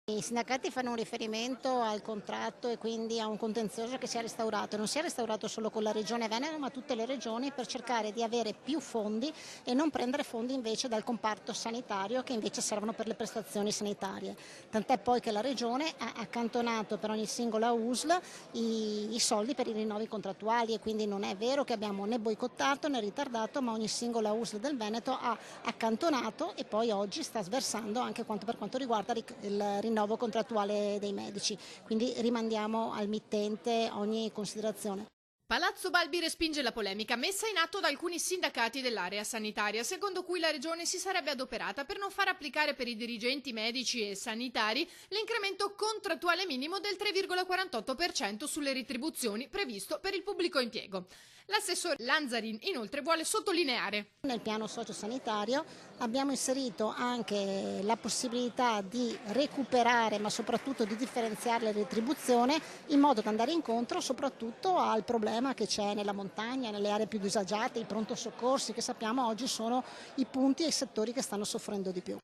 I sindacati fanno un riferimento al contratto e quindi a un contenzioso che si è restaurato. Non si è restaurato solo con la Regione Veneto, ma tutte le regioni, per cercare di avere più fondi e non prendere fondi invece dal comparto sanitario, che invece servono per le prestazioni sanitarie. Tant'è poi che la Regione ha accantonato per ogni singola USL i soldi per i rinnovi contrattuali, e quindi non è vero che abbiamo né boicottato né ritardato, ma ogni singola USL del Veneto ha accantonato e poi oggi sta sversando anche per quanto riguarda il rinnovo contrattuale dei medici. Quindi rimandiamo al mittente ogni considerazione. Palazzo Balbi respinge la polemica messa in atto da alcuni sindacati dell'area sanitaria, secondo cui la Regione si sarebbe adoperata per non far applicare per i dirigenti medici e sanitari l'incremento contrattuale minimo del 3,48% sulle retribuzioni previsto per il pubblico impiego. L'assessore Lanzarin inoltre vuole sottolineare: nel piano sociosanitario abbiamo inserito anche la possibilità di recuperare, ma soprattutto di differenziare le retribuzioni, in modo da andare incontro soprattutto al problema che c'è nella montagna, nelle aree più disagiate, i pronto soccorsi, che sappiamo oggi sono i punti e i settori che stanno soffrendo di più.